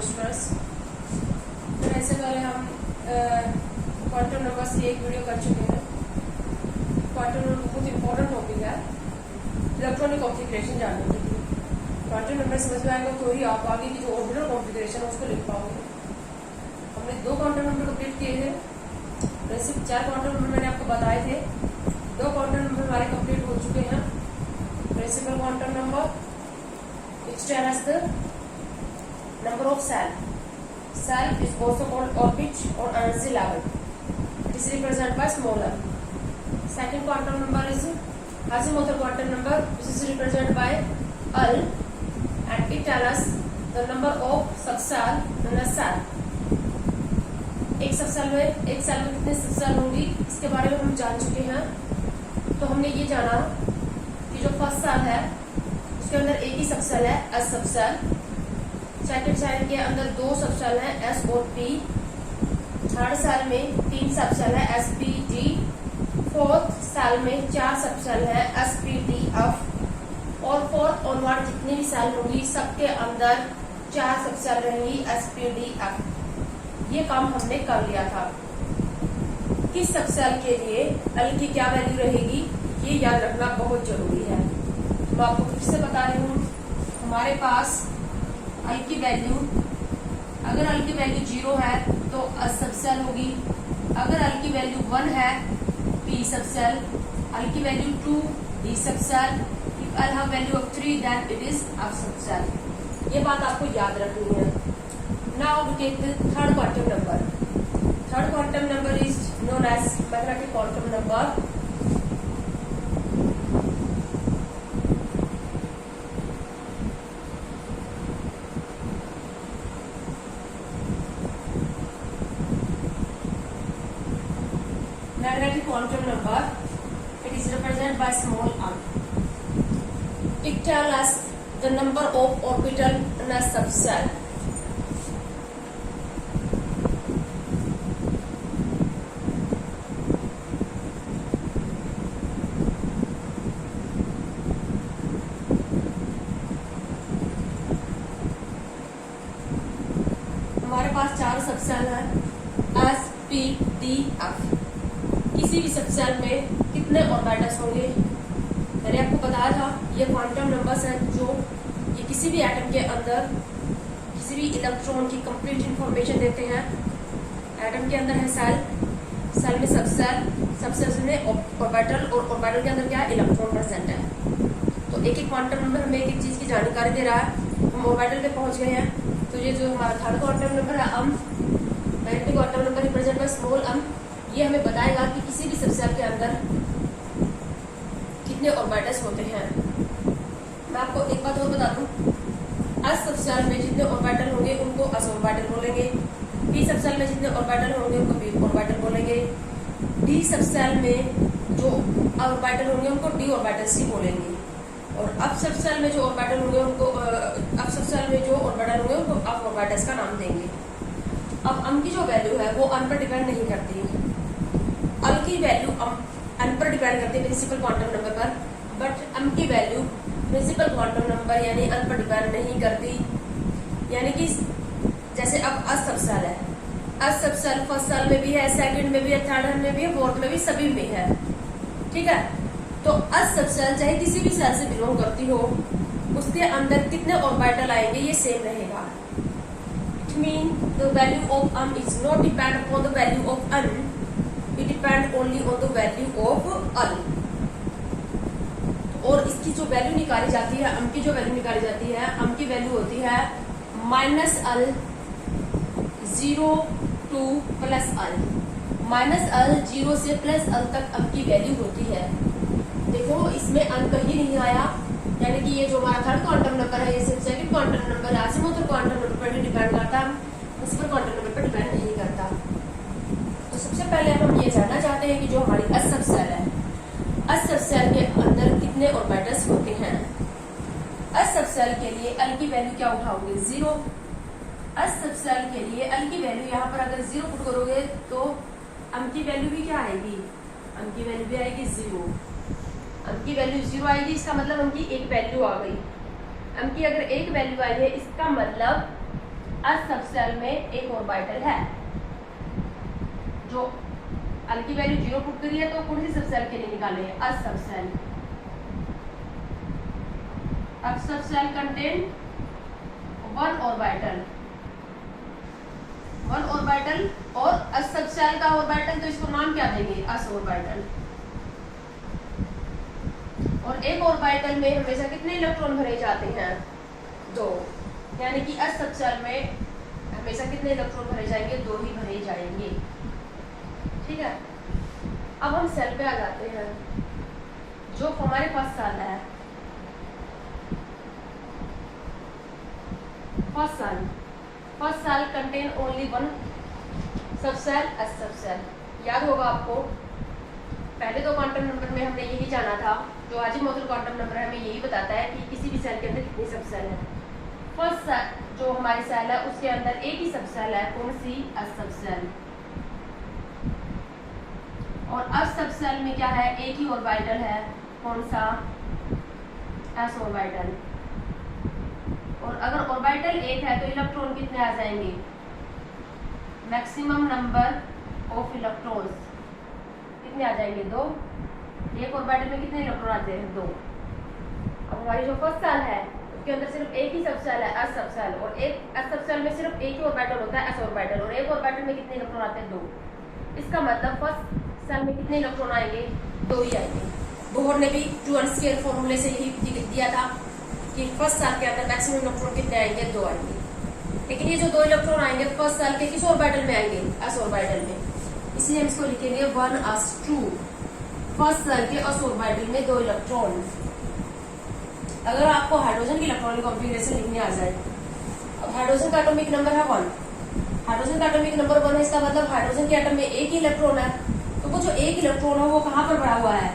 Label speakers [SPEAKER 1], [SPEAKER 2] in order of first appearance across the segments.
[SPEAKER 1] Transverse. तो ऐसे पहले हम क्वांटम नंबर्स की एक वीडियो कर चुके हैं। क्वांटम नंबर बहुत इंपॉर्टेंट टॉपिक है इलेक्ट्रॉनिक कॉन्फ़िगरेशन जानने के लिए। क्वांटम नंबर समझ में आएगा तो ही आप आगे की जो ऑर्बिटल कॉन्फ़िगरेशन है उसको लिख पाओगे। हमने 2 क्वांटम नंबर कंप्लीट किए थे, वैसे 4 क्वांटम नंबर मैंने आपको बताए थे। 2 क्वांटम नंबर हमारे कंप्लीट हो चुके हैं। Principal quantum number which tell us the number of cell. Cell is also called orbit or energy level. It is represented by small m. Second quantum number is Azimuthal quantum number, which is represented by L, and it tells us the number of subcell known as cell. एक cell में कितने subshell होंगी इसके बारे में हम जान चुके हैं। तो हमने ये जाना कि जो फर्स्ट सेल है उसके अंदर एक ही सबसेल है एस सबसेल। सेकंड सेल के अंदर 2 सबसेल हैं एस और पी। थर्ड सेल में 3 सबसेल है S P D. Fourth shell में 4 सबसेल है एस पी डी एफ। और फोर्थ ऑनवर्ड जितनी भी सेल होंगी सबके अंदर 4 सबसेल रहेंगी एस पी डी एफ। ये काम हमने कर लिया था। किस सबसेल के लिए एल की क्या वैल्यू रहेगी ये याद रखना बहुत जरूरी है। मैं आपको फिर से बता रही हूँ, हमारे पास एल की वैल्यू, अगर एल की वैल्यू 0 है तो एस सबसेल होगी। अगर एल की वैल्यू 1 है पी सबसेल, एल की value 2 D subshell, if L have value of 3 then it is F subshell. ये बात आपको याद रखनी है। Now we take the third quantum number. Third quantum number is known as magnetic quantum number. Magnetic quantum number, it is represented by small m. It tells us the number of orbital in a subcell. हमारे पास 4 subshell है S P D F. किसी भी subshell में कितने orbitals होंगे मैंने आपको बताया था। ये क्वांटम नंबर्स हैं जो ये किसी भी एटम के अंदर किसी भी इलेक्ट्रॉन की कंप्लीट इंफॉर्मेशन देते हैं। एटम के अंदर है सेल में सबसेल में ऑर्बिटल, और ऑर्बिटल के अंदर क्या है इलेक्ट्रॉन प्रेजेंट है। तो एक एक क्वांटम नंबर हमें एक चीज की जानकारी दे रहा है। हम ऑर्बिटल पे पहुंच गए हैं। तो ये जो हमारा थर्ड क्वांटम नंबर है magnetic quantum number represent by small m, ये हमें बताएगा कि किसी भी सबसेल के अंदर कितने ऑर्बिटल्स होते हैं। मैं आपको एक बात और बता दूं, एस सबसेल में जितने ऑर्बिटल होंगे उनको एस ऑर्बिटल बोलेंगे। पी सबसेल में जितने ऑर्बिटल होंगे उनको पी ऑर्बिटल बोलेंगे। डी सबसेल में जो ऑर्बिटल होंगे उनको डी ऑर्बिटल्स ही बोलेंगे। और अब सबसेल में जो ऑर्बिटल होंगे उनको अब ऑर्बिटल्स का नाम देंगे। अब m की जो वैल्यू है वो n पर डिपेंड नहीं करती। l की वैल्यू n पर डिपेंड करती है प्रिंसिपल क्वांटम नंबर पर, बट m की वैल्यू प्रिंसिपल क्वांटम नंबर यानी n पर डिपेंड नहीं करती। यानी कि जैसे अब s सबसेल है, s सबसेल फर्स्ट सेल में भी है, सेकंड में भी है, थर्ड में भी है, फोर्थ में भी, सभी में है। ठीक है, तो एस सबसेल चाहे किसी भी सेल से बिलोंग करती हो, उसके अंदर कितने ऑर्बिटल आएंगे ये सेम रहेगा। It mean the value of m is not depend upon the value of n, it depend only on the value of l। और इसकी जो वैल्यू निकाली जाती है, m की जो वैल्यू निकाली जाती है, m की वैल्यू होती है -l 0 to +l। -l 0 से +l तक m की वैल्यू होती है। देखो इसमें अंक कहीं नहीं आया, यानी कि ये जो हमारा थर्ड क्वांटम नंबर है ये सिर्फ second quantum number azimuthal quantum number पर ही डिपेंड करता है, प्रिंसिपल क्वांटम नंबर पर डिपेंड नहीं करता। तो सबसे पहले हम ये जानना चाहते हैं कि जो हमारी एस सबसेल है, एस सबसेल के अंदर कितने ऑर्बिटल्स होते हैं। एस सबसेल के लिए एल की वैल्यू क्या उठाओगे 0। एस सबसेल के लिए एल की वैल्यू यहाँ पर अगर 0 पुट करोगे तो एम की वैल्यू भी क्या आएगी, एम की वैल्यू भी आएगी 0। एम की वैल्यू 0 आएगी, इसका मतलब एम की एक वैल्यू आ गई। एम की अगर एक वैल्यू आई है इसका मतलब एस सब सेल में एक ऑर्बिटल है जो एल की वैल्यू 0 पुट करी है, तो कौन सी सब सेल के लिए निकाले हैं? S subshell. एस सब सेल कंटेन वन ऑर्बिटल और एस सब सेल का ऑर्बिटल, तो इसको नाम क्या देंगे? S orbital. और एक ऑर्बिटल में हमेशा कितने इलेक्ट्रॉन भरे जाते हैं? 2। यानी कि एस सब सेल में हमेशा कितने इलेक्ट्रॉन भरे जाएंगे? 2 ही भरे जाएंगे। ठीक है, अब हम सेल पे आ जाते हैं। जो हमारे पास सेल है, first shell contain only one subshell, S subshell. याद होगा आपको, पहले तो क्वांटम नंबर में हमने यही जाना था, जो आज ही मॉडल क्वांटम नंबर है हमें यही बताता है कि किसी भी सेल के अंदर कितनी सब सेल है। फर्स्ट सेल जो हमारी सेल है उसके अंदर एक ही सब सेल है, कौन सी? एस सब सेल। और एस सब सेल में क्या है? एक ही ऑर्बिटल है, कौन सा? S orbital. और अगर ऑर्बिटल एक है तो इलेक्ट्रॉन कितने आ जाएंगे? मैक्सिमम नंबर ऑफ इलेक्ट्रॉन्स कितने आ जाएंगे? 2। एक ऑर्बिटल में कितने इलेक्ट्रॉन आते हैं? 2। अब हमारी जो फर्स्ट सेल है उसके अंदर सिर्फ एक ही सब सेल है, एस सब सेल। और एक एस सब सेल में सिर्फ एक ही ऑर्बिटल होता है, एस ऑर्बिटल। और एक ऑर्बिटल में कितने इलेक्ट्रॉन आते हैं? 2। इसका मतलब फर्स्ट सेल में कितने इलेक्ट्रॉन आएंगे? 2 ही आएंगे। बोहर ने भी टू स्केयर फॉर्मूले से यही दिया था कि फर्स्ट सेल के अंदर मैक्सिमम इलेक्ट्रॉन कितने आएंगे? 2 आएंगे। लेकिन ये जो 2 इलेक्ट्रॉन आएंगे फर्स्ट सेल के किस ऑर्बिटल में आएंगे? एस ऑर्बिटल में। इसलिए हम इसको लिखेंगे 1s2। फर्स्ट सेल के एस ऑर्बिटल में 2 इलेक्ट्रॉन। अगर आपको हाइड्रोजन की इलेक्ट्रॉनिक कॉन्फ़िगरेशन लिखने आ जाए, अब हाइड्रोजन का एटॉमिक नंबर है 1, हाइड्रोजन का एटॉमिक नंबर 1 है, इसका मतलब हाइड्रोजन के एटम में एक ही इलेक्ट्रॉन है। तो वो जो एक इलेक्ट्रॉन है वो कहाँ पर भरा हुआ है?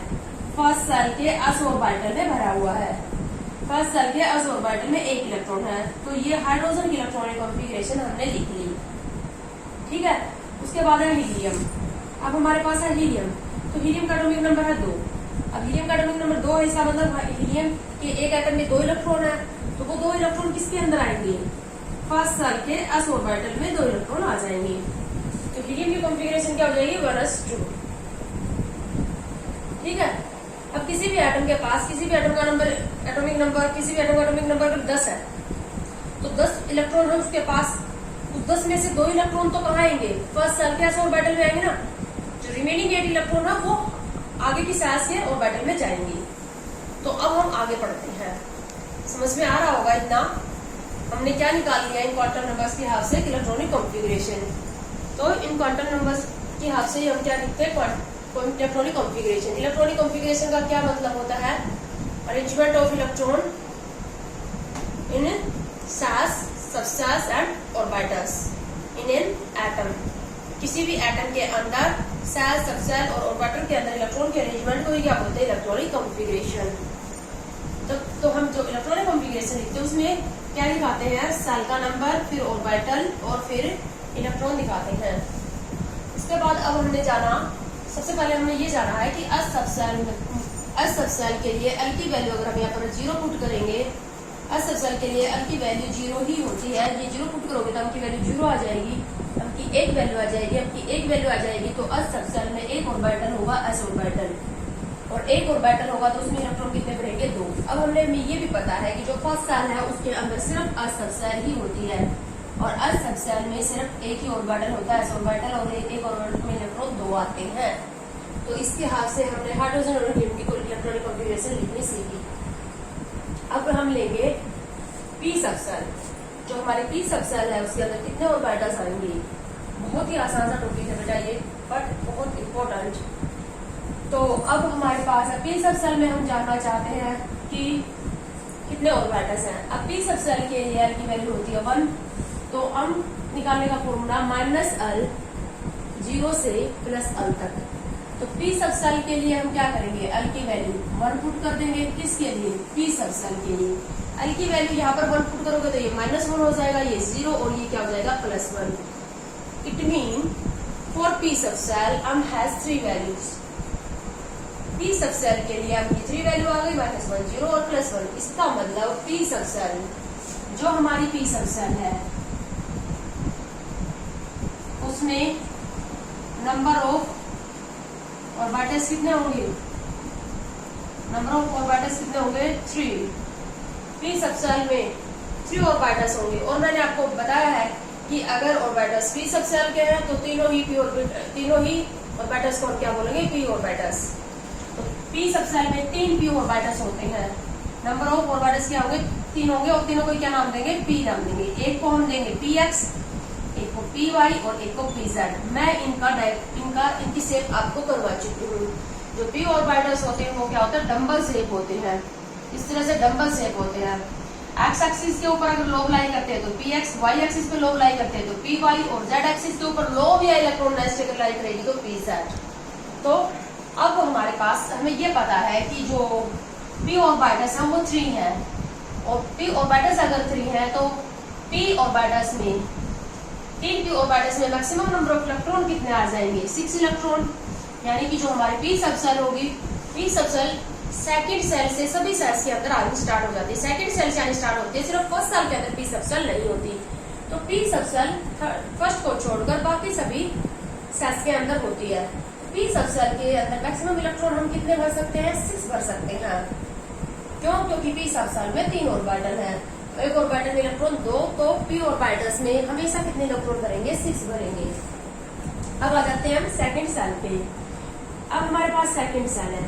[SPEAKER 1] फर्स्ट सेल के एस ऑर्बिटल में भरा हुआ है। फर्स्ट सेल के एस ऑर्बिटल में एक इलेक्ट्रॉन है, तो ये हाइड्रोजन की इलेक्ट्रॉनिक कॉन्फ़िगरेशन हमने लिख ली। ठीक है, उसके बाद है हीलियम। अब हमारे पास है हीलियम, तो हीलियम का एटॉमिक नंबर है 2। अब हीलियम का एटॉमिक नंबर 2 है, इसका मतलब हीलियम के एक एटम में 2 इलेक्ट्रॉन है, तो वो 2 इलेक्ट्रॉन किसके अंदर आएंगे? फर्स्ट सेल के एस ऑर्बिटल में 2 इलेक्ट्रॉन आ जाएंगे। तो हीलियम की कॉन्फ़िगरेशन क्या हो जाएगी? 1s2। ठीक है, अब किसी भी एटम के पास किसी भी एटम का नंबर एटॉमिक नंबर किसी भी एटम का एटॉमिक नंबर अगर 10 है, तो 10 इलेक्ट्रॉन है उसके पास, तो 10 में से 2 इलेक्ट्रॉन तो कहाँ आएंगे? फर्स्ट सेल के एस ऑर्बिटल में आएंगे ना। जो रिमेनिंग 8 इलेक्ट्रॉन है वो आगे की सेल्स के ऑर्बिटल में जाएंगे। तो अब हम आगे बढ़ते हैं। समझ में आ रहा होगा इतना? हमने क्या निकाल लिया इन क्वांटम नंबर्स के हिसाब से? Electronic configuration. तो इन क्वांटम नंबर्स के हिसाब से हम क्या लिखते हैं? Electronic configuration. इलेक्ट्रॉनिक कॉन्फ़िगरेशन का क्या मतलब होता है? Arrangement of electron in shells, subshells and orbitals in an atom. किसी भी एटम के अंदर सेल, सबसेल और ऑर्बिटल के अंदर इलेक्ट्रॉन के अरेंजमेंट को ही क्या बोलते हैं? Electronic configuration. तो हम जो इलेक्ट्रॉनिक कॉन्फ़िगरेशन लिखते हैं उसमें क्या दिखाते हैं? सेल का नंबर, फिर ऑर्बिटल और फिर इलेक्ट्रॉन दिखाते हैं। इसके बाद अब हमने जाना, सबसे पहले हमने ये जाना है कि एस सब सेल के लिए एल की वैल्यू अगर हम यहाँ पर 0 पुट करेंगे, एस सब सेल के लिए एल की वैल्यू 0 ही होती है। ये 0 पुट करोगे तो एम की वैल्यू 0 आ जाएगी, एम की एक वैल्यू आ जाएगी। एम की एक वैल्यू आ जाएगी तो एस सब सेल में एक ऑर्बिटल होगा, एस ऑर्बिटल। और एक ऑर्बिटल होगा तो उसमें इलेक्ट्रॉन कितने भरेंगे? 2। अब हमें ये भी पता है कि जो फर्स्ट सेल है उसके अंदर सिर्फ एस सब सेल ही होती है, और एस सब सेल में सिर्फ एक ही ऑर्बिटल होता है, एस ऑर्बिटल। और एक ऑर्बिटल में इलेक्ट्रॉन 2 आते हैं। तो इसके हाथ से हमने हाइड्रोजन और हीलियम की इलेक्ट्रॉनिक कॉन्फ़िगरेशन लिखनी सीखी। अब हम लेंगे पी सब सेल। जो हमारे पी सब सेल है उसके अंदर कितने ऑर्बिटल्स आएंगे? बहुत ही आसान सा टॉपिक है बेटा ये, बट बहुत इम्पोर्टेंट। तो अब हमारे पास है पी सब सेल में हम जानना चाहते हैं कि कितने ऑर्बिटल्स हैं। अब पी सब सेल के लिए एल की वैल्यू होती है 1, तो हम निकालने का फॉर्मूला -L 0 से +L तक। तो पी सब सेल के लिए हम क्या करेंगे? एल की वैल्यू 1 पुट कर देंगे। किसके लिए? पी सब सेल के लिए। एल की वैल्यू यहाँ पर 1 पुट करोगे तो ये -1 हो जाएगा, ये 0 और ये क्या हो जाएगा? +1। It mean for P subshell M has 3 values. P subshell के लिए एम की 3 वैल्यू आ गई, -1, 0 और +1। इसका मतलब पी सब सेल, जो हमारी पी सब सेल है उसमें नंबर ऑफ ऑर्बिटल्स कितने होंगे, नंबर ऑफ ऑर्बिटल्स कितने होंगे 3। पी सबसेल में 3 ऑर्बिटल्स होंगे। और मैंने आपको बताया है कि अगर ऑर्बिटल्स पी सबसेल के हैं तो तीनों ही ऑर्बिटल्स को हम क्या बोलेंगे, पी ऑर्बिटल्स। तो पी सबसेल में 3 पी ऑर्बिटल्स होते हैं। नंबर ऑफ ऑर्बिटल्स क्या होंगे, 3 होंगे और तीनों को क्या नाम देंगे, पी नाम देंगे। एक को हम देंगे पी एक्स, एक को पी वाई और एक को पी जेड। मैं इनकी शेप आपको करवा चुकी हूँ। जो पी ऑर्बिटल्स होते हैं वो क्या होते हैं, डंबल शेप होते हैं। इस तरह से डंबल शेप होते हैं। एक्स एक्सिस के ऊपर अगर लोब लाई करते हैं तो पी एक्स, वाई एक्सिस पे लोब लाई करते हैं तो पी वाई, और जेड एक्सिस के ऊपर लोब या इलेक्ट्रॉन नेस्ट अगर लाई करेगी तो पी जेड। तो अब हमारे पास हमें ये पता है कि जो पी ऑर्बिटल्स हैं वो 3 है, और पी ऑर्बिटल्स अगर 3 है तो पी ऑर्बिटल्स में 3 पी ऑर्बिटल्स में मैक्सिमम नंबर ऑफ इलेक्ट्रॉन कितने आ जाएंगे, 6 इलेक्ट्रॉन। यानी कि जो हमारी पी सबसेल होगी, पी सबसेल सेकंड सेल से सभी सेल्स के अंदर आनी स्टार्ट हो जाती है। सेकंड सेल से आनी स्टार्ट होती है, सिर्फ फर्स्ट सेल के अंदर पी सबसेल नहीं होती। तो पी सबसेल फर्स्ट को छोड़कर बाकी सभी सेल्स के अंदर होती है। पी सबसेल के अंदर मैक्सिमम इलेक्ट्रॉन हम कितने भर सकते हैं, 6 भर सकते हैं। क्यों, क्योंकि पी सबसेल में 3 ऑर्बिटल है, एक ऑर्बिटल में इलेक्ट्रॉन 2, तो पी ऑर्बिटल्स में हमेशा कितने इलेक्ट्रॉन भरेंगे, 6 भरेंगे। अब आ जाते हैं हम सेकंड सेल पे। अब हमारे पास सेकंड सेल है,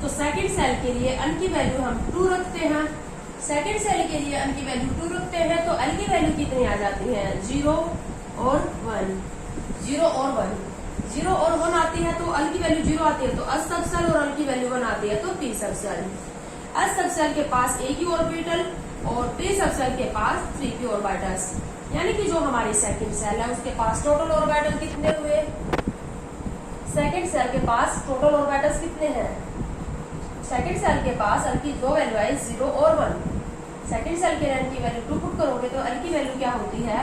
[SPEAKER 1] तो सेकंड सेल के लिए अन की वैल्यू हम 2 रखते हैं। सेकंड सेल के लिए अन की वैल्यू 2 रखते हैं तो अन की वैल्यू कितनी आ जाती है, 0 और 1, 0 और 1, 0 और 1 आती है तो अन की वैल्यू 0 आती है तो अस सबसेल, और अन की वैल्यू 1 आती है तो पी सबसेल। अस सबसेल के पास एक ही ऑर्बिटल और पी सबसेल के पास 3 पी ऑर्बिटल्स। यानी कि जो हमारी सेकंड सेल है उसके पास टोटल ऑर्बिटल कितने हुए, सेकंड सेल के पास टोटल ऑर्बिटल्स कितने हैं, सेकंड सेल के पास अल की 2 वैल्यू आई 0 और 1। सेकंड सेल के अल की वैल्यू 2 पुट करोगे तो अल की वैल्यू क्या होती है,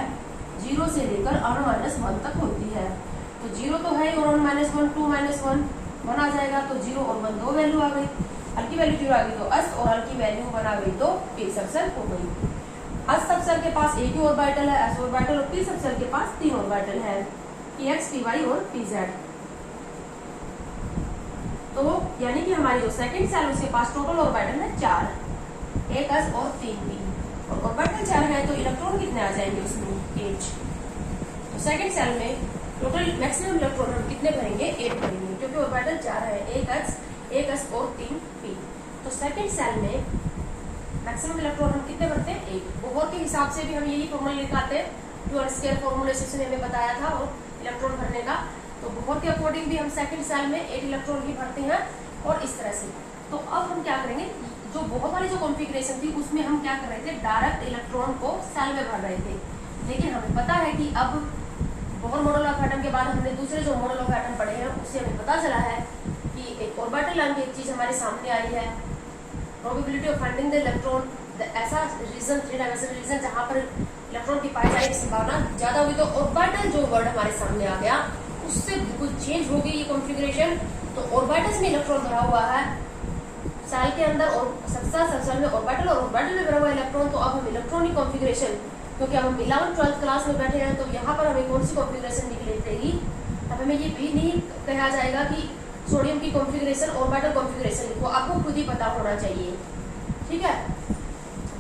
[SPEAKER 1] 0 से लेकर n-1 तक होती है। तो 0 तो है और n-1, 2 -1, 1 आ जाएगा तो 0 और 1 2 वैल्यू आ गई। अल की वैल्यू 0 आ गई तो अस, और अल की वैल्यू 1 आ गई तो पी सबसेल हो गई। अस सबसेल के पास एक ही ऑर्बिटल है, एस ऑर्बिटल, और पी सबसेल के पास 3 ऑर्बिटल है, पी एक्स, पी वाई और पी जेड। तो यानी कि हमारी जो सेकंड सेल उसके पास टोटल ऑर्बिटल है 4, एक एस और 3 पी, और ऑर्बिटल 4 है तो इलेक्ट्रॉन कितने आ जाएंगे उसमें, 8। तो सेकंड सेल में टोटल मैक्सिमम इलेक्ट्रॉन हम कितने भरेंगे, 8 भरेंगे, क्योंकि ऑर्बिटल 4 है, एक एस और 3 पी। तो सेकंड सेल में मैक्सिमम इलेक्ट्रॉन हम कितने भरते हैं, 8। बोहर के हिसाब से भी हम यही फॉर्मूला लिखाते हैं जो स्केल फॉर्मूलेशन ने हमें बताया था और इलेक्ट्रॉन भरने का। तो बोहर के अकॉर्डिंग भी हम सेकंड सेल में 8 इलेक्ट्रॉन ही भरते हैं, और इस तरह से। तो अब हम क्या करेंगे, जो बोहर वाली जो कॉन्फ़िगरेशन थी उसमें हम क्या कर रहे थे, डायरेक्ट इलेक्ट्रॉन को सेल में भर रहे थे। लेकिन हमें पता है कि अब बोहर मॉडल ऑफ एटम के बाद हमने दूसरे जो मॉडल ऑफ एटम पढ़े हैं उससे हमें पता चला है कि एक ऑर्बिटल नाम की एक चीज हमारे सामने आई है, probability of finding the electron, ऐसा रीजन, 3 डायमेंशनल रीजन जहां पर इलेक्ट्रॉन की पाई जाने की संभावना ज्यादा हुई। तो ऑर्बिटल जो वर्ड हमारे सामने आ गया उससे बिल्कुल चेंज हो गई ये कॉन्फ़िगरेशन। तो ऑर्बिटल्स में इलेक्ट्रॉन भरा हुआ है सेल के अंदर, और सबसेल में ऑर्बिटल और ऑर्बिटल में भरा हुआ इलेक्ट्रॉन। तो अब हम इलेक्ट्रॉनिक कॉन्फ़िगरेशन, क्योंकि अब हम 11th-12th क्लास में बैठे हैं तो यहाँ पर हमें कौन सी कॉन्फ़िगरेशन निकलेगी, अब हमें ये भी नहीं कहा जाएगा कि सोडियम की कॉन्फ़िगरेशन ऑर्बिटल कॉन्फ़िगरेशन लिखो, आपको खुद ही पता होना चाहिए, ठीक है।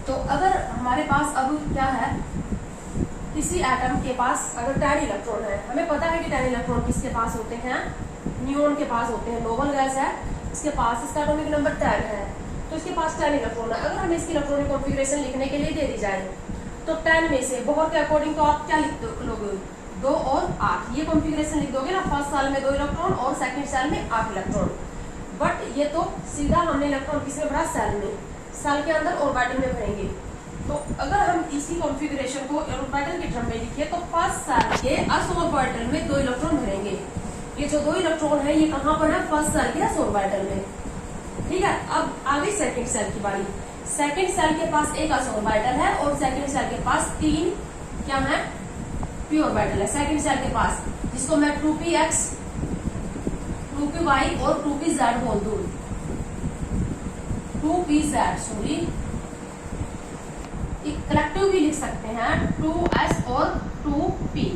[SPEAKER 1] तो अगर हमारे पास अब क्या है, किसी एटम के पास अगर 10 इलेक्ट्रॉन है, हमें पता है कि 10 इलेक्ट्रॉन किसके पास होते हैं, नियोन के पास होते हैं, नोबल गैस है, इसके पास इसका एटॉमिक नंबर 10 है, तो इसके पास 10 इलेक्ट्रॉन है। अगर हमें इसकी इलेक्ट्रॉनिक कॉन्फ़िगरेशन लिखने के लिए दे दी जाए तो 10 में से बोहर के अकॉर्डिंग तो आप क्या लिख लोगे, 2 और 8, ये कॉन्फ़िगरेशन लिख दोगे ना। फर्स्ट सेल में 2 इलेक्ट्रॉन और सेकंड सेल में 8 इलेक्ट्रॉन। बट ये तो सीधा हमने इलेक्ट्रॉन किसमें भरा, सेल में, सेल के अंदर ऑर्बिटल में भरेंगे। तो अगर हम इसी कॉन्फ़िगरेशन को ऑर्बिटल के टर्म में लिखिए तो फर्स्ट सेल के s ऑर्बिटल में 2 इलेक्ट्रॉन भरेंगे। ये जो 2 इलेक्ट्रॉन है ये कहाँ पर है, फर्स्ट सेल के s ऑर्बिटल में, ठीक है। अब आगे सेकंड सेल की बारी। सेकंड सेल के पास एक s ऑर्बिटल है और सेकंड सेल के पास 3 क्या है, p ऑर्बिटल है सेकंड सेल के पास, जिसको मैं 2px, 2py और 2pz बोल दूं, 2pz, सॉरी, कलेक्टिव भी लिख सकते हैं, 2s और 2p,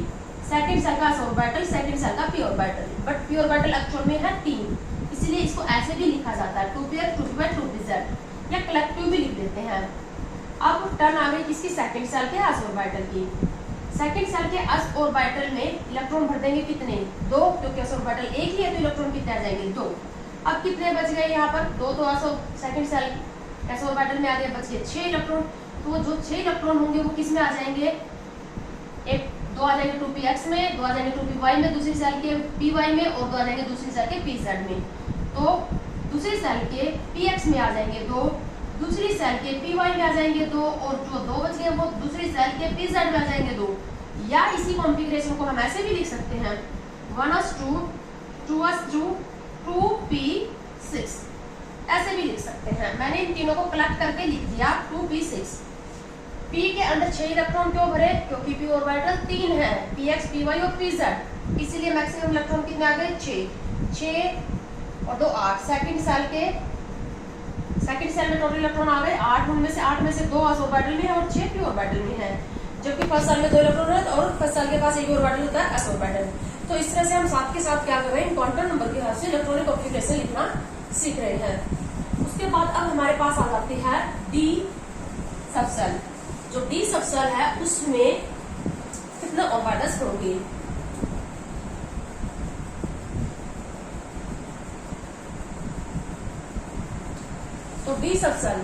[SPEAKER 1] सेकंड सेल का s ऑर्बिटल, सेकंड सेल का p orbital, but p orbital actual में है 3, इसलिए इसको ऐसे भी लिखा जाता है 2p 2p 2pz या कलेक्टिव भी लिख देते हैं। अब टर्न आ गई किसकी, सेकंड सेल के s ऑर्बिटल की। सेकंड सेल के s ऑर्बिटल में इलेक्ट्रॉन भर देंगे कितने, 2, क्योंकि s ऑर्बिटल एक ही है तो इलेक्ट्रॉन कितने आ जाएंगे, 2। अब कितने बच गए यहाँ पर, 2 तो सेकंड सेल s ऑर्बिटल में आ गए, बच गए 6 इलेक्ट्रॉन। तो जो 6 इलेक्ट्रॉन होंगे वो किस में आ जाएंगे, एक 2 आ जाएंगे 2px में, 2 आ जाएंगे 2py में दूसरी सेल के py में, और 2 आ जाएंगे दूसरी सेल के pz में। तो दूसरी सेल के px में आ जाएंगे 2, दूसरी सेल के py में आ जाएंगे 2, और जो 2 बच गए वो दूसरी सेल के pz में आ जाएंगे 2। या इसी कॉन्फ़िगरेशन को हम ऐसे भी लिख सकते हैं 1s2 2s2 2p6, ऐसे भी लिख सकते हैं। मैंने इन तीनों को कलेक्ट करके लिख दिया 2p6। p के अंदर 6 इलेक्ट्रॉन क्यों भरे, क्योंकि p ऑर्बिटल 3 है, px py और pz, इसीलिए मैक्सिमम इलेक्ट्रॉन कितने आ गए, 6 और 2 8। सेकंड सेल में टोटल इलेक्ट्रॉन आ गए 8, उनमें से 8 में से 2 s ऑर्बिटल में है और 6 p ऑर्बिटल में है, जबकि फर्स्ट सेल में 2 इलेक्ट्रॉन है और फर्स्ट सेल के पास एक ऑर्बिटल होता है s ऑर्बिटल। तो इस तरह से हम साथ के साथ क्या कर रहे हैं, क्वांटम नंबर के हाथ से इलेक्ट्रॉनिक कॉन्फ़िगरेशन लिखना सीख रहे हैं। उसके बाद अब हमारे पास आ जाती है d सबसेल। जो d सबसेल है उसमें कितने ऑर्बिटल्स होंगे, तो d सबसेल।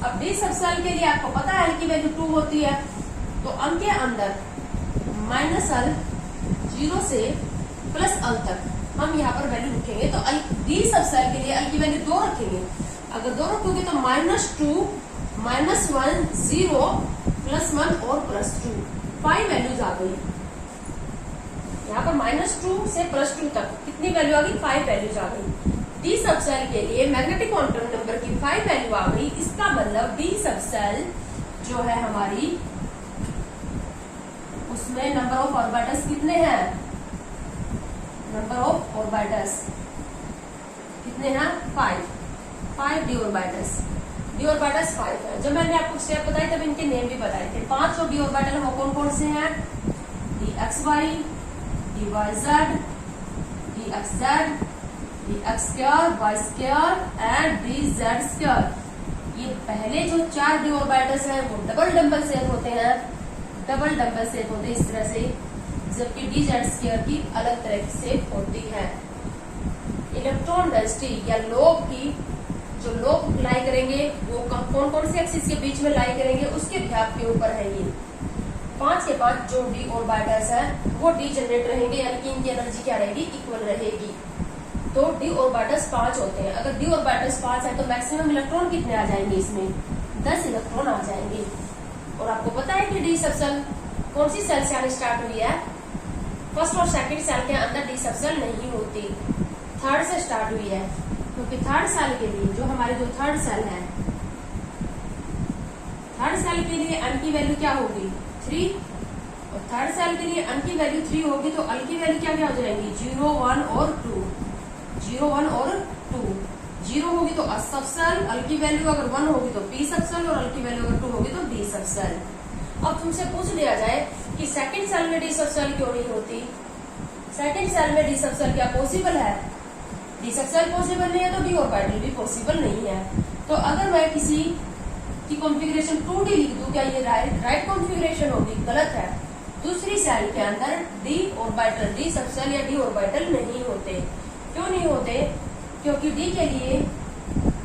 [SPEAKER 1] अब d सबसेल के लिए आपको पता है कि वैल्यू 2 होती है, तो अंक के अंदर -l 0 से +l तक हम यहाँ पर वैल्यू लिखेंगे। तो d सबसेल के लिए l की वैल्यू 2 रखेंगे। अगर 2 रखोगे तो -2 -1 0 +1 और +2 5 वैल्यूज आ गई। यहाँ पर -2 से +2 तक कितनी वैल्यू आ गई, 5 वैल्यूज आ गई। d सबसेल के लिए मैग्नेटिक क्वांटम नंबर की 5 वैल्यू आ गई। इसका मतलब d सबसेल जो है हमारी, उसमें नंबर ऑफ ऑर्बिटल्स कितने हैं, नंबर ऑफ ऑर्बिटल्स कितने हैं, 5 d ऑर्बिटल्स। d ऑर्बिटल्स 5 है। जब मैंने आपको स्टेप बताई तब इनके नेम भी बताए थे। 5 जो d ऑर्बिटल वो कौन कौन से हैं, dxy, dyz, dxz, dx2, y2 and dz2। ये पहले जो 4 d ऑर्बिटल्स हैं वो डबल डबल शेप होते हैं, डबल डबल शेप होते हैं इस तरह से, जबकि dz2 की अलग तरह की शेप होती है। इलेक्ट्रॉन डेंसिटी या लोब की, जो लोब लाई करेंगे वो कौन कौन से एक्सिस के बीच में लाई करेंगे उसके व्याप के ऊपर है। ये 5 के 5 जो d ऑर्बिटल्स हैं वो d जनरेट रहेंगे, यानी कि इनकी एनर्जी क्या रहेगी, इक्वल रहेगी। तो d ऑर्बिटल्स 5 होते हैं। अगर d ऑर्बिटल्स 5 है तो मैक्सिमम इलेक्ट्रॉन कितने आ जाएंगे, इसमें 10 इलेक्ट्रॉन आ जाएंगे। और आपको पता है कि d सबसेल कौन सी सेल से आने स्टार्ट हुई है, फर्स्ट और सेकंड सेल के अंदर d सबसेल नहीं होती, थर्ड से स्टार्ट हुई है। क्योंकि थर्ड सेल के लिए जो हमारे जो थर्ड सेल है, थर्ड सेल के लिए n की वैल्यू क्या होगी, 3, और थर्ड सेल के लिए n की वैल्यू 3 होगी तो l की वैल्यू क्या क्या हो जाएंगी, 0 1 और 2, 0 1 और 2। 0 होगी तो s सबसेल, l की वैल्यू अगर 1 होगी तो p सबसेल, और l की वैल्यू अगर 2 होगी तो d सबसेल। अब तुमसे पूछ लिया जाए कि सेकंड सेल में d सबसेल क्यों नहीं होती, सेकंड सेल में d सबसेल क्या पॉसिबल है, d सबसेल पॉसिबल नहीं है तो d ऑर्बिटल भी पॉसिबल नहीं है। तो अगर मैं किसी की कॉन्फ़िगरेशन 2d लिख दूं, क्या ये राइट कॉन्फ़िगरेशन होगी, गलत है। दूसरी सेल के अंदर d ऑर्बिटल, d सबसेल या d ऑर्बिटल नहीं होते। क्यों नहीं होते, क्योंकि d के लिए,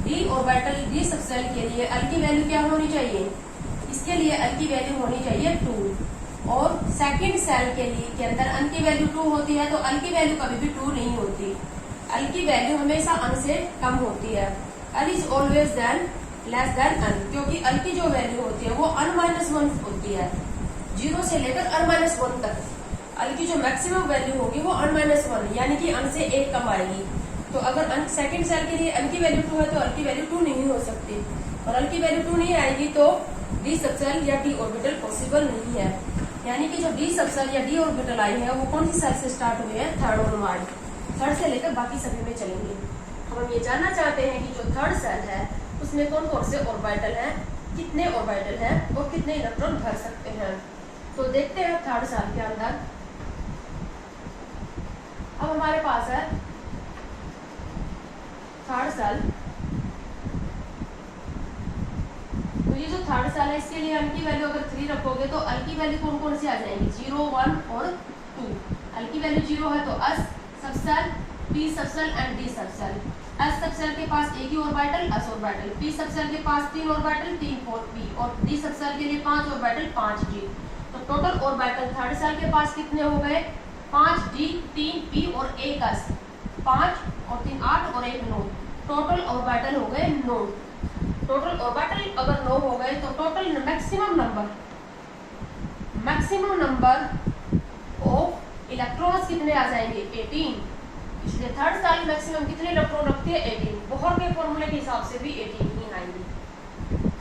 [SPEAKER 1] d ऑर्बिटल d सबसेल के लिए l की वैल्यू क्या होनी चाहिए, इसके लिए l की वैल्यू होनी चाहिए 2, और सेकंड सेल के लिए के अंदर n की वैल्यू 2 होती है तो l की वैल्यू कभी भी 2 नहीं होती। l की वैल्यू हमेशा n से कम होती है। l is always less than n, क्योंकि l की जो वैल्यू होती है वो n-1 होती है, 0 से लेकर n-1 तक। l की जो मैक्सिमम वैल्यू होगी वो n-1, यानी कि n से 1 कम आएगी। तो अगर सेकंड सेल के लिए n की वैल्यू 2 है तो l की वैल्यू 2 नहीं हो सकती, और l की वैल्यू 2 नहीं आएगी तो d सबसेल या d ऑर्बिटल पॉसिबल नहीं है। यानी कि जो d सबसेल या d ऑर्बिटल आई है वो कौन सी सेल से स्टार्ट हुए हैं, थर्ड ऑनवर्ड, थर्ड से लेकर बाकी सभी में चलेंगे। हम ये जानना चाहते हैं कि जो थर्ड सेल है उसमें कौन कौन से ऑर्बिटल हैं, कितने ऑर्बिटल हैं और कितने इलेक्ट्रॉन भर सकते हैं। तो देखते हैं थर्ड सेल के अंदर अब हमारे पास है थर्ड सेल। तो ये जो थर्ड सेल है इसके लिए अल की वैल्यू अगर 3 रखोगे तो अल की वैल्यू कौन कौन सी आ जाएंगी, 0, 1 और 2। अल की वैल्यू 0 है तो s subshell, p subshell and d subshell. S subshell के पास एक ही orbital s orbital, p subshell के पास 3 ऑर्बिटल 3 4 पी और डी सबसेल के लिए 5 ऑर्बिटल 5 डी। तो टोटल ऑर्बिटल थर्ड सेल के पास कितने हो गए, 5 डी 3 पी और 1 एस, 5 और 3 8 और 1 9। टोटल ऑर्बिटल हो गए 9। टोटल ऑर्बिटल अगर 9 हो गए तो total maximum number of electrons कितने आ जाएंगे, 18। इसलिए थर्ड सेल मैक्सिमम कितने इलेक्ट्रॉन रखती है, 18। बोहर के फॉर्मूले के हिसाब से भी 18 ही आएंगे।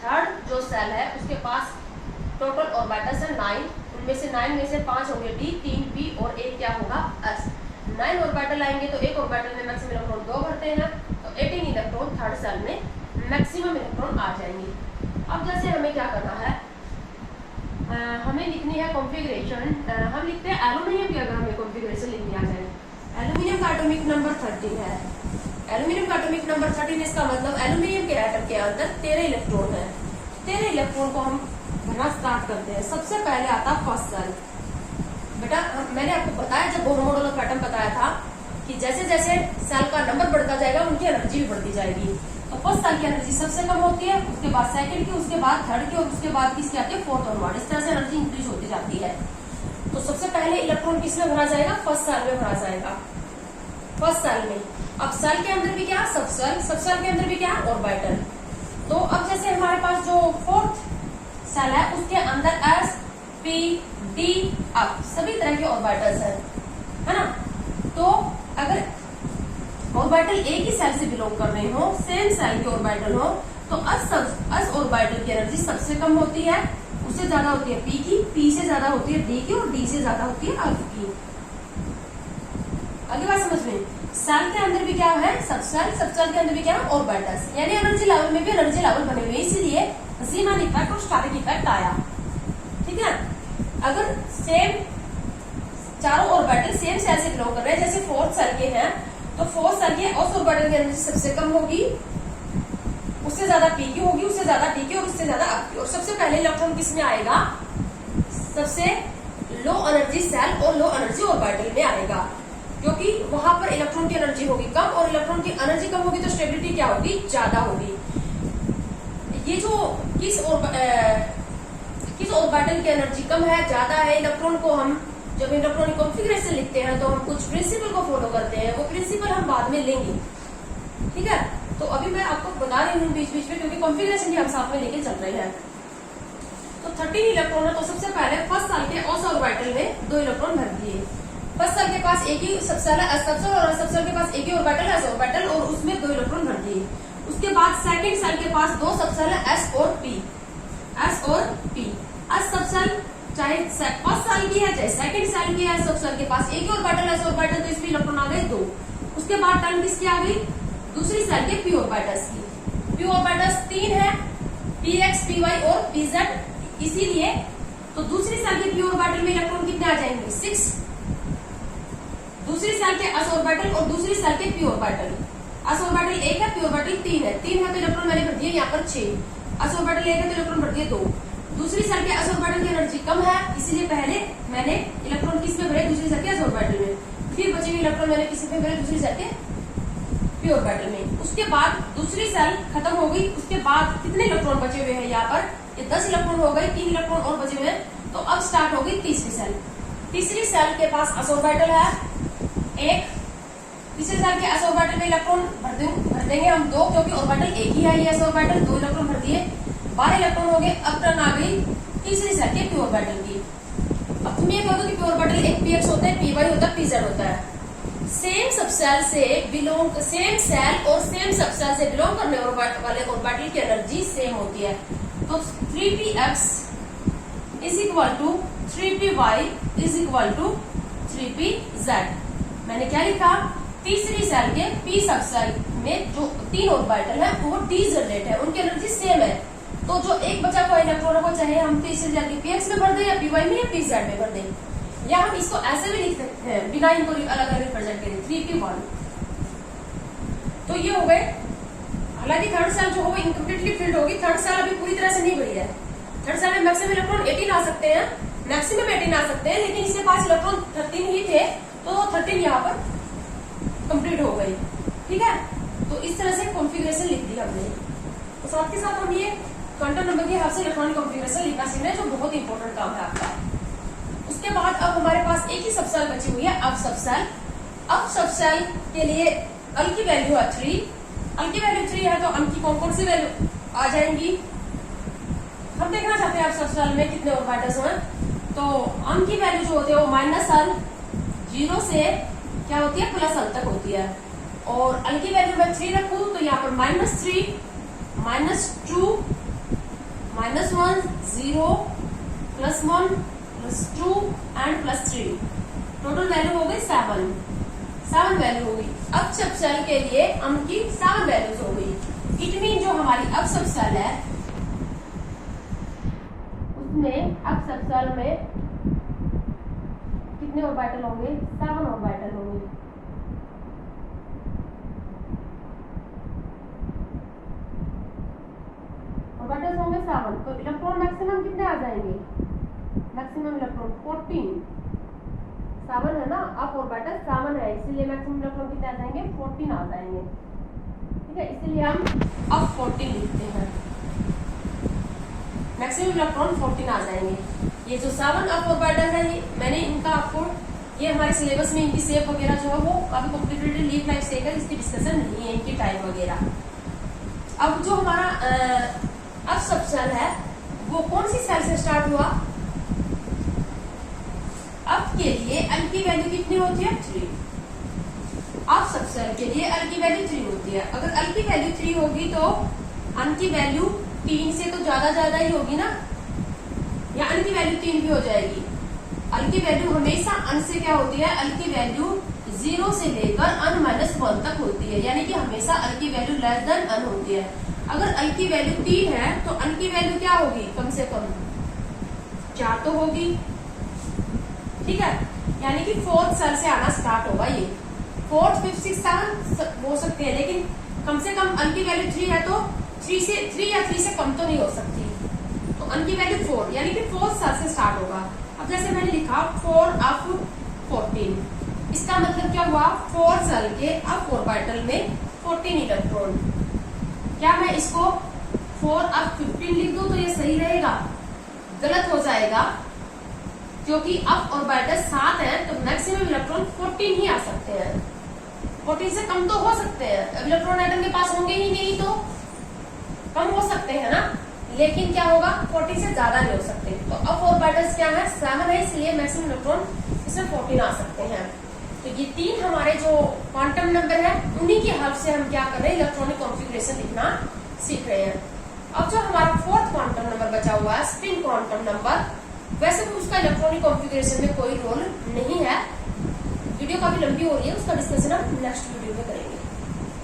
[SPEAKER 1] थर्ड जो सेल है उसके पास टोटल ऑर्बिटल्स है 9, उनमें से 9 में से 5 होंगे डी 3 पी और 1 क्या होगा एस। 9 ऑर्बिटल आएंगे तो एक ऑर्बिटल में मैक्सिमम इलेक्ट्रॉन 2 भरते हैं, तो 18 इलेक्ट्रॉन थर्ड सेल में मैक्सिमम इलेक्ट्रॉन आ जाएंगे। अब जैसे हमें क्या करना है, हमें लिखनी है कॉन्फ़िगरेशन। हम लिखते हैं एल्यूमिनियम की, अगर हमें कॉन्फ़िगरेशन लिखनी आ जाए। एल्यूमिनियम का एटॉमिक नंबर 13 है। एल्यूमिनियम का एटॉमिक नंबर 13, इसका मतलब एल्यूमिनियम के एटम के अंदर 13 इलेक्ट्रॉन है। 13 इलेक्ट्रॉन को हम भरना स्टार्ट करते हैं। सबसे पहले आता है फर्स्ट सेल। बेटा मैंने आपको बताया, जब बोहर मॉडल का पैटर्न बताया था कि जैसे जैसे सेल का नंबर बढ़ता जाएगा उनकी एनर्जी भी बढ़ती जाएगी। तो फर्स्ट सेल की एनर्जी सबसे कम होती है, उसके बाद सेकंड की, उसके बाद थर्ड की और उसके बाद किसकी आती है, फोर्थ और वर्ड। इस तरह से एनर्जी इंक्रीज होती जाती है। तो सबसे पहले इलेक्ट्रॉन किसमें भरा जाएगा, फर्स्ट सेल में भरा जाएगा, फर्स्ट सेल में। अब सेल के अंदर भी क्या, सब सेल के अंदर भी क्या, ऑर्बिटल। तो अब जैसे हमारे पास जो फोर्थ सेल है उसके अंदर एस पी डी अप सभी तरह के ऑर्बिटल्स है ना। तो अगर ऑर्बिटल एक ही सेल से बिलोंग कर रहे हो, सेम सेल के ऑर्बिटल हो, तो एस ऑर्बिटल की एनर्जी सबसे कम होती है, उससे ज्यादा होती है पी की, पी से ज्यादा होती है डी की और डी से ज्यादा होती है अल्फ की। आगे बात समझ में। सेल के अंदर भी क्या है, सब सेल के अंदर भी क्या है, ऑर्बिटल्स। यानी एनर्जी लेवल में भी एनर्जी लेवल बने हुए, इसीलिए सीमान इफेक्ट और स्टारिक इफेक्ट आया। ठीक है। अगर सेम चारों ऑर्बिटल सेम सेल से बिलोंग कर रहे हैं, जैसे फोर्थ सेल के हैं, तो फोर्थ सेल के उस ऑर्बिटल की एनर्जी सबसे कम होगी, उससे ज्यादा पी की होगी, उससे ज्यादा डी की और उससे ज्यादा अप की। और सबसे पहले इलेक्ट्रॉन किसमें आएगा, सबसे लो एनर्जी सेल और लो एनर्जी ऑर्बिटल में आएगा, क्योंकि वहां पर इलेक्ट्रॉन की एनर्जी होगी कम और इलेक्ट्रॉन की एनर्जी कम होगी तो स्टेबिलिटी क्या होगी, ज्यादा होगी। ये जो किस ऑर्बिटल की एनर्जी कम है, ज्यादा है, इलेक्ट्रॉन को हम जब इलेक्ट्रॉनिक कॉन्फ़िगरेशन लिखते हैं तो हम कुछ प्रिंसिपल को फॉलो करते हैं, वो प्रिंसिपल हम बाद में लेंगे। ठीक है। तो अभी मैं आपको बता रही हूँ बीच बीच में, क्योंकि कॉन्फ़िगरेशन भी हम साथ में लेके चल रहे हैं। तो 13 इलेक्ट्रॉन है, तो सबसे पहले फर्स्ट सेल के उस ऑर्बिटल में 2 इलेक्ट्रॉन भर दिए। फर्स्ट सेल के पास एक ही सबसेल है एस सबसेल और एस सबसेल के पास एक ही ऑर्बिटल है एस ऑर्बिटल और उसमें 2 इलेक्ट्रॉन भर दिए। उसके बाद सेकंड सेल के पास 2 सबसेल है एस और पी, एस और पी। एस सबसेल चाहे फर्स्ट सेल की है चाहे सेकंड सेल की है, सबसेल के पास एक ही ऑर्बिटल एस ऑर्बिटल, तो इसमें इलेक्ट्रॉन आ गए 2। उसके बाद टर्न किसकी आ गई, दूसरी सेल के पी ऑर्बिटल्स की। पी ऑर्बिटल्स 3 है, पी एक्स पी वाई और पी जेड। इसीलिए तो दूसरी सेल के पी ऑर्बिटल में इलेक्ट्रॉन कितने आ जाएंगे, 6। दूसरी सेल के एस ऑर्बिटल और दूसरी सेल के पी ऑर्बिटल, एस ऑर्बिटल 1 है, पी ऑर्बिटल 3 है, 3 है तो इलेक्ट्रॉन मैंने भर दिए यहाँ पर 6। एस ऑर्बिटल 1 है तो इलेक्ट्रॉन भर दिए 2। दूसरी सेल के एस ऑर्बिटल की एनर्जी कम है, इसीलिए पहले मैंने इलेक्ट्रॉन किस में भरे, दूसरी सेल के एस ऑर्बिटल में। फिर बचे हुए इलेक्ट्रॉन मैंने किस में भरे, दूसरी सेल के पी ऑर्बिटल में। उसके बाद दूसरी सेल खत्म हो गई, उसके बाद कितने इलेक्ट्रॉन बचे हुए हैं यहाँ पर, ये 10 इलेक्ट्रॉन हो गए, 3 इलेक्ट्रॉन और बचे हुए हैं। तो अब स्टार्ट हो गई तीसरी सेल। तीसरी सेल के पास एस ऑर्बिटल है 1, तीसरे सेल के एस ऑर्बिटल में इलेक्ट्रॉन भर देंगे हम 2, क्योंकि ऑर्बिटल एक ही है, ये एस ऑर्बिटल 2 इलेक्ट्रॉन भर दिए, 12 इलेक्ट्रॉन हो गए। अब टर्न आ गई तीसरी सेल के पी ऑर्बिटल की। अब तुम ये कह दो कि पी ऑर्बिटल एक पी एक्स होता है, पी वाई होता है, पी जेड होता है। सेम सबसेल से बिलोंग, सेम सेल और सेम सबसेल से बिलोंग करने वाले ऑर्बिटल की एनर्जी सेम होती है। तो 3px is equal to 3py is equal to 3pz। मैंने क्या लिखा, तीसरी सेल के पी सबसेल में जो 3 ऑर्बिटल है वो dz है, उनकी एनर्जी सेम है। तो जो एक बचा हुआ इलेक्ट्रॉन को चाहे हम तीसरी सेल के px में भर दें या py में या pz में भर दें, या हम इसको ऐसे भी लिख सकते हैं बिना इनको अलग अलग रिप्रेजेंट करें 3p1। तो ये हो गए। हालांकि थर्ड सेल जो होगी इनकम्प्लीटली फिल्ड होगी, थर्ड सेल अभी पूरी तरह से नहीं भरी है। थर्ड सेल में मैक्सिमम इलेक्ट्रॉन 18 आ सकते हैं, मैक्सिमम 18 आ सकते हैं, लेकिन इसके पास इलेक्ट्रॉन 13 ही थे, तो 13 यहाँ पर कंप्लीट हो गई। ठीक है, तो इस तरह से कॉन्फ़िगरेशन लिख दी हमने। तो साथ के साथ हम ये क्वांटम नंबर के हिसाब से इलेक्ट्रॉनिक कॉन्फ़िगरेशन लिखना सीख रहे हैं, जो बहुत इंपॉर्टेंट काम है आपका। उसके बाद अब हमारे पास एक ही सब सेल बची हुई है, अब सब सेल। अब सब सेल के लिए अल की वैल्यू है 3। अल की वैल्यू 3 है, तो अन की कौन कौन सी वैल्यू आ जाएंगी? हम देखना चाहते हैं अब सब सेल में कितने ऑर्बिटल्स हैं। तो अन की वैल्यू जो होती है वो माइनस अल 0 से क्या होती है प्लस अल तक होती है। और अल की वैल्यू मैं 3 रखूं तो यहाँ पर -3, -2, -1, 0, +1, +2 एंड +3। टोटल वैल्यू हो गई 7 वैल्यू होगी। अब सब सेल के लिए अम की 7 वैल्यूज हो गई। इट मीन जो हमारी अब सब सेल है उसमें अब सब सेल में कितने ऑर्बिटल होंगे? 7 ऑर्बिटल होंगे। ऑर्बिटल्स होंगे 7। तो इलेक्ट्रॉन मैक्सिमम कितने आ जाएंगे? Maximum electron 14। 7 है ना, अब ऑर्बिटल 7 है, इसीलिए मैक्सिमम इलेक्ट्रॉन कितने आ जाएंगे? 14 आ जाएंगे। ठीक है, इसीलिए हम अब 14 लिखते हैं। मैक्सिमम इलेक्ट्रॉन 14 आ जाएंगे। ये जो 7 अप ऑर्बिटल है, ये मैंने इनका आपको, ये हमारे सिलेबस में इनकी शेप वगैरह जो है वो काफी कॉम्प्लिकेटेड लीफ लाइफ स्टेज है, इसकी डिस्कशन नहीं है, इनकी टाइप वगैरह। अब जो हमारा अब सब सेल है वो कौन सी सेल से स्टार्ट हुआ? अब के लिए अल की वैल्यू कितनी होती है? 3। अब सब सेल के लिए अल की वैल्यू 3 होती है। अगर अल की वैल्यू 3 होगी तो अन की वैल्यू 3 से तो ज्यादा ही होगी ना, या अन की वैल्यू 3 भी हो जाएगी। अल की वैल्यू हमेशा अन से क्या होती है? अल की वैल्यू 0 से लेकर अन -1 तक होती है, यानी कि हमेशा अल की वैल्यू लेस देन अन होती है। अगर अल की वैल्यू 3 है तो अन की वैल्यू क्या होगी? कम से कम 4 तो होगी। ठीक है, यानी कि 4th सेल से आना स्टार्ट होगा। ये 4th, 5th, 6th, 7th हो सकते हैं, लेकिन कम से कम अन की वैल्यू 3 है तो 3 या 3 से कम तो नहीं हो सकती। तो अन की वैल्यू 4, यानी कि 4th सेल से स्टार्ट होगा। अब जैसे मैंने लिखा 4 अप 14, इसका मतलब क्या हुआ? 4 सेल के अप ऑर्बिटल में 14 इलेक्ट्रॉन। क्या मैं इसको 4 अप 15 लिख दूं तो ये सही रहेगा? गलत हो जाएगा, क्योंकि अप ऑर्बिटल 7 है तो मैक्सिमम इलेक्ट्रॉन 14 ही आ सकते हैं। 14 से कम तो हो सकते हैं, इलेक्ट्रॉन एटम के पास होंगे ही नहीं तो कम हो सकते हैं ना, लेकिन क्या होगा? 14 से ज्यादा नहीं हो सकते। तो अप ऑर्बिटल्स क्या है? 7 है, इसलिए मैक्सिमम इलेक्ट्रॉन इसमें 14 आ सकते हैं। तो ये 3 हमारे जो क्वांटम नंबर है, उन्हीं की हेल्प से हम क्या कर रहे हैं? इलेक्ट्रॉनिक कॉन्फ़िगरेशन लिखना सीख रहे हैं। अब जो हमारा 4th क्वांटम नंबर बचा हुआ है, स्पिन क्वांटम नंबर, वैसे तो उसका इलेक्ट्रॉनिक कॉन्फ़िगरेशन में कोई रोल नहीं है। वीडियो काफी लंबी हो रही है, उसका डिस्कशन हम नेक्स्ट वीडियो में करेंगे।